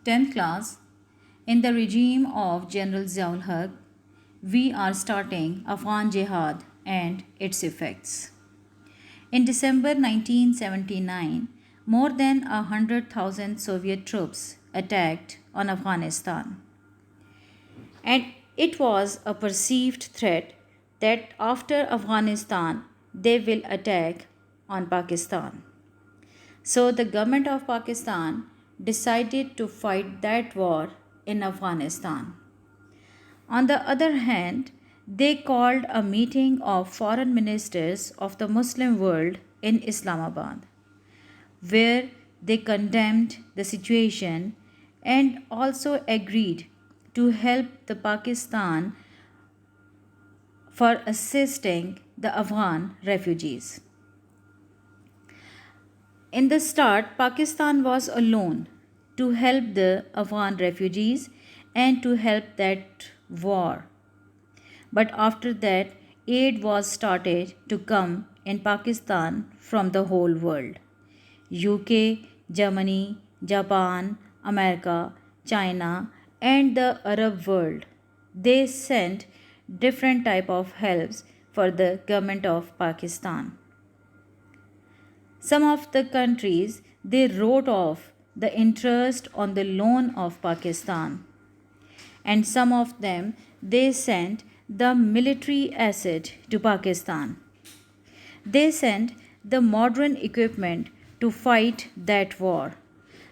10th class, in the regime of General Ziaul Haq, we are starting Afghan Jihad and its effects. In December 1979, more than 100,000 Soviet troops attacked on Afghanistan. And it was a perceived threat that after Afghanistan, they will attack on Pakistan. So the government of Pakistan decided to fight that war in Afghanistan. On the other hand, they called a meeting of foreign ministers of the Muslim world in Islamabad, where they condemned the situation and also agreed to help the Pakistan for assisting the Afghan refugees. In the start, Pakistan was alone to help the Afghan refugees and to help that war. But after that, aid was started to come in Pakistan from the whole world. UK, Germany, Japan, America, China, and the Arab world. They sent different type of helps for the government of Pakistan. Some of the countries they wrote off the interest on the loan of Pakistan, and some of them they sent the military asset to Pakistan. They sent the modern equipment to fight that war.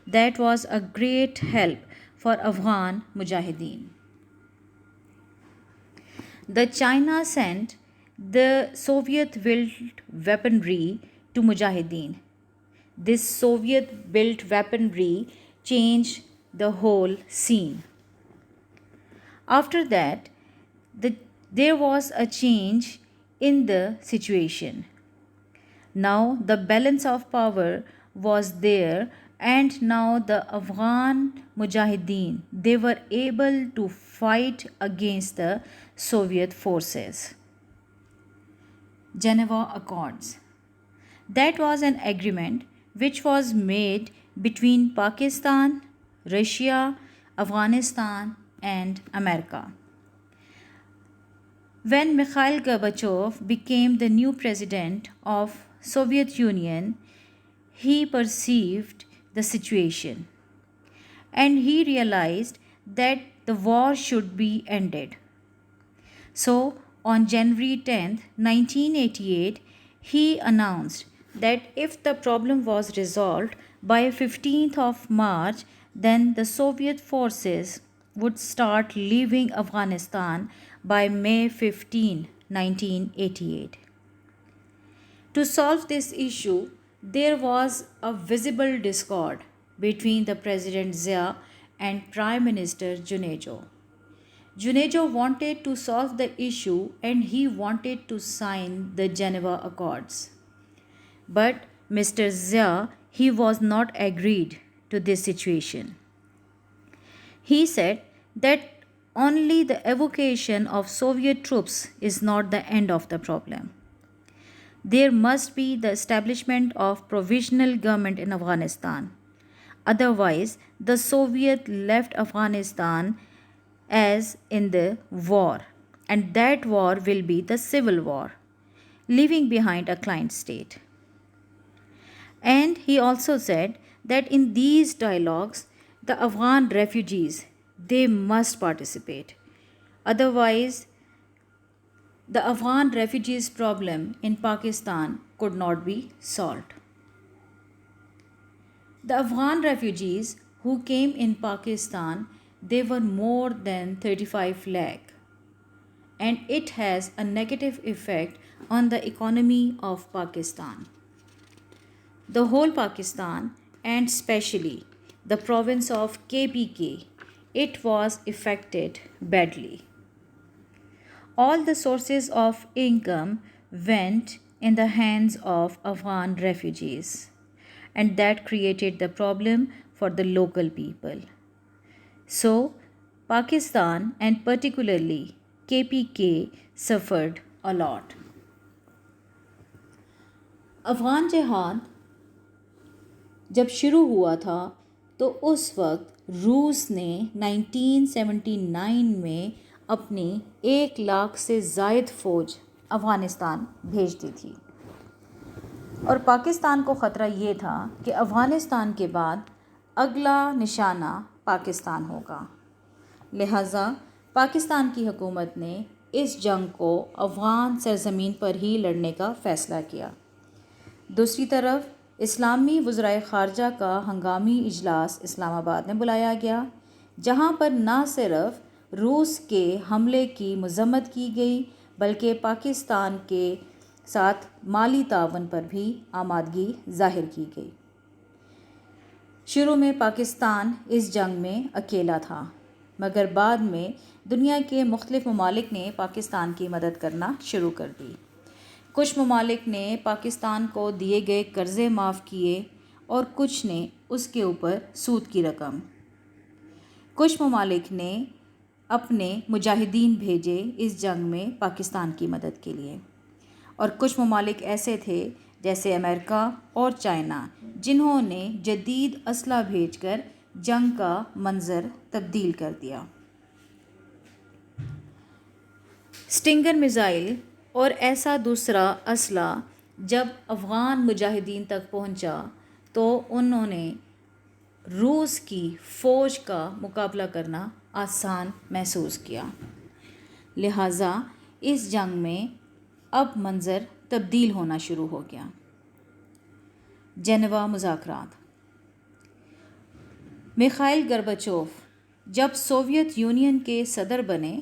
That was a great help for Afghan Mujahideen. The China sent the Soviet built weaponry to Mujahideen. This Soviet built weaponry changed the whole scene. After that, there was a change in the situation. Now the balance of power was there, and now the Afghan Mujahideen they were able to fight against the Soviet forces. Geneva Accords. That was an agreement which was made between Pakistan, Russia, Afghanistan, and America. When Mikhail Gorbachev became the new president of Soviet Union, he perceived the situation and he realized that the war should be ended. So, on January 10th, 1988, he announced that if the problem was resolved by 15th of March, then the Soviet forces would start leaving Afghanistan by May 15, 1988. To solve this issue, there was a visible discord between the President Zia and Prime Minister Junejo. Junejo wanted to solve the issue and he wanted to sign the Geneva Accords. But Mr. Zia, he was not agreed to this situation. He said that only the evacuation of Soviet troops is not the end of the problem. There must be the establishment of provisional government in Afghanistan. Otherwise, the Soviet left Afghanistan as in the war, and that war will be the civil war, leaving behind a client state. And he also said that in these dialogues, the Afghan refugees they must participate. Otherwise, the Afghan refugees problem in Pakistan could not be solved. The Afghan refugees who came in Pakistan they were more than 35 lakh, and it has a negative effect on the economy of Pakistan. The whole Pakistan and especially the province of KPK it was affected badly. All the sources of income went in the hands of Afghan refugees, and that created the problem for the local people. So, Pakistan and particularly KPK suffered a lot. Afghan جہاد جب شروع ہوا تھا تو اس وقت روس نے 1979 میں اپنی 1 لاکھ سے زائد فوج افغانستان بھیج دی تھی، اور پاکستان کو خطرہ یہ تھا کہ افغانستان کے بعد اگلا نشانہ پاکستان ہوگا، لہٰذا پاکستان کی حکومت نے اس جنگ کو افغان سرزمین پر ہی لڑنے کا فیصلہ کیا۔ دوسری طرف اسلامی وزرائے خارجہ کا ہنگامی اجلاس اسلام آباد میں بلایا گیا، جہاں پر نہ صرف روس کے حملے کی مذمت کی گئی بلکہ پاکستان کے ساتھ مالی تعاون پر بھی آمادگی ظاہر کی گئی۔ شروع میں پاکستان اس جنگ میں اکیلا تھا، مگر بعد میں دنیا کے مختلف ممالک نے پاکستان کی مدد کرنا شروع کر دی۔ کچھ ممالک نے پاکستان کو دیے گئے قرضے معاف کیے اور کچھ نے اس کے اوپر سود کی رقم۔ کچھ ممالک نے اپنے مجاہدین بھیجے اس جنگ میں پاکستان کی مدد کے لیے، اور کچھ ممالک ایسے تھے جیسے امریکہ اور چائنا جنہوں نے جدید اسلحہ بھیج کر جنگ کا منظر تبدیل کر دیا۔ اسٹنگر میزائل اور ایسا دوسرا اسلحہ جب افغان مجاہدین تک پہنچا تو انہوں نے روس کی فوج کا مقابلہ کرنا آسان محسوس کیا، لہٰذا اس جنگ میں اب منظر تبدیل ہونا شروع ہو گیا۔ جنیوا مذاکرات۔ میخائیل گورباچوف جب سوویت یونین کے صدر بنے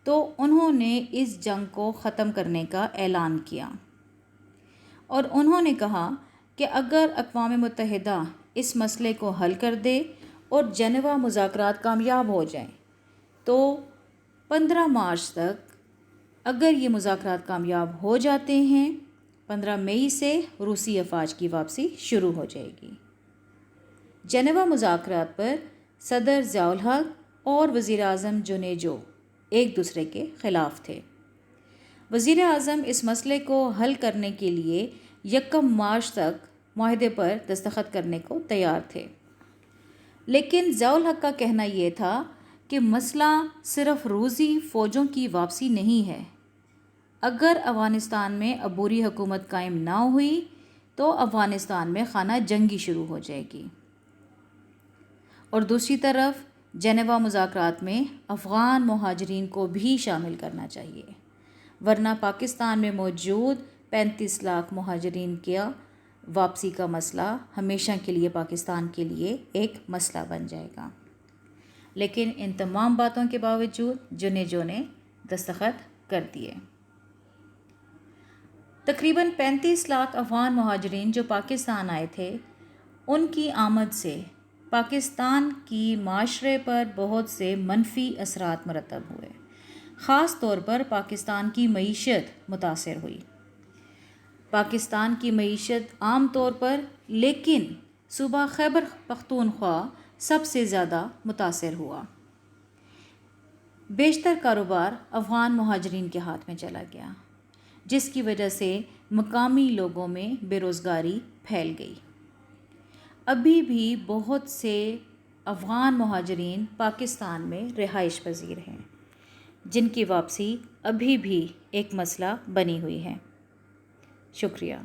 تو انہوں نے اس جنگ کو ختم کرنے کا اعلان کیا، اور انہوں نے کہا کہ اگر اقوام متحدہ اس مسئلے کو حل کر دے اور جنیوا مذاکرات کامیاب ہو جائیں تو 15 مارچ تک، اگر یہ مذاکرات کامیاب ہو جاتے ہیں، 15 مئی سے روسی افواج کی واپسی شروع ہو جائے گی۔ جنیوا مذاکرات پر صدر ضیاء الحق اور وزیر اعظم جونیجو ایک دوسرے کے خلاف تھے۔ وزیر اعظم اس مسئلے کو حل کرنے کے لیے 1 مارچ تک معاہدے پر دستخط کرنے کو تیار تھے، لیکن ضیاء الحق کا کہنا یہ تھا کہ مسئلہ صرف روسی فوجوں کی واپسی نہیں ہے، اگر افغانستان میں عبوری حکومت قائم نہ ہوئی تو افغانستان میں خانہ جنگی شروع ہو جائے گی، اور دوسری طرف جنیوا مذاکرات میں افغان مہاجرین کو بھی شامل کرنا چاہیے، ورنہ پاکستان میں موجود 35 لاکھ مہاجرین کیا واپسی کا مسئلہ ہمیشہ کے لیے پاکستان کے لیے ایک مسئلہ بن جائے گا۔ لیکن ان تمام باتوں کے باوجود جونیجو نے دستخط کر دیے۔ تقریباً 35 لاکھ افغان مہاجرین جو پاکستان آئے تھے، ان کی آمد سے پاکستان کی معاشرے پر بہت سے منفی اثرات مرتب ہوئے، خاص طور پر پاکستان کی معیشت متاثر ہوئی۔ پاکستان کی معیشت عام طور پر، لیکن صوبہ خیبر پختونخوا سب سے زیادہ متاثر ہوا۔ بیشتر کاروبار افغان مہاجرین کے ہاتھ میں چلا گیا، جس کی وجہ سے مقامی لوگوں میں بے روزگاری پھیل گئی۔ ابھی بھی بہت سے افغان مہاجرین پاکستان میں رہائش پذیر ہیں، جن کی واپسی ابھی بھی ایک مسئلہ بنی ہوئی ہے۔ شکریہ۔